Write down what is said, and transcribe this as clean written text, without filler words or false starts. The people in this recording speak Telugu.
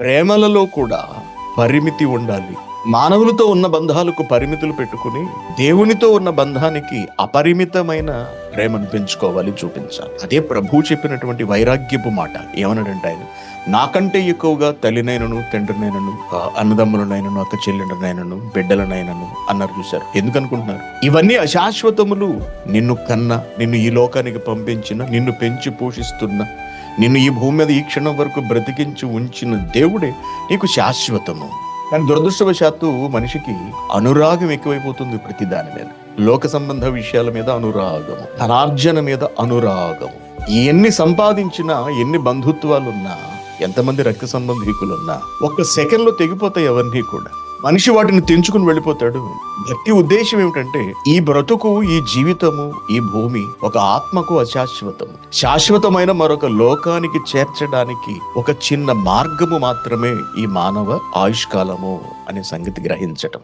ప్రేమలలో కూడా పరిమితి ఉండాలి. మానవులతో ఉన్న బంధాలకు పరిమితులు పెట్టుకుని దేవునితో ఉన్న బంధానికి అపరిమితమైన ప్రేమను పెంచుకోవాలి, చూపించాలి. అదే ప్రభువు చెప్పినటువంటి వైరాగ్యపు మాట. ఏమన్నాడంటే ఆయన, నాకంటే ఎక్కువగా తల్లినైనను, తండ్రినైనను, అన్నదమ్ములనైనను, అక్క చెల్లెండ్రనైనను, బిడ్డలనైనను అన్నారు. చూశారు? ఎందుకనుకుంటున్నారు? ఇవన్నీ అశాశ్వతములు. నిన్ను కన్న, నిన్ను ఈ లోకానికి పంపించిన, నిన్ను పెంచి పోషిస్తున్న, నిన్ను ఈ భూమి మీద ఈ క్షణం వరకు బ్రతికించి ఉంచిన దేవుడే నీకు శాశ్వతము. కానీ దురదృష్టవశాత్తు మనిషికి అనురాగం ఎక్కువైపోతుంది. ప్రతి దాని మీద, లోక సంబంధ విషయాల మీద అనురాగము, ధనార్జన మీద అనురాగము. ఎన్ని సంపాదించినా, ఎన్ని బంధుత్వాలున్నా, ఎంతమంది రక్త సంబంధీకులున్నా ఒక్క సెకండ్ లో తెగిపోతాయి అవన్నీ కూడా. మనిషి వాటిని తెంచుకుని వెళ్ళిపోతాడు. భక్తి ఉద్దేశం ఏమిటంటే, ఈ బ్రతుకు, ఈ జీవితము, ఈ భూమి ఒక ఆత్మకు అశాశ్వతము. శాశ్వతమైన మరొక లోకానికి చేర్చడానికి ఒక చిన్న మార్గము మాత్రమే ఈ మానవ ఆయుష్కాలము అనే సంగతి గ్రహించటం.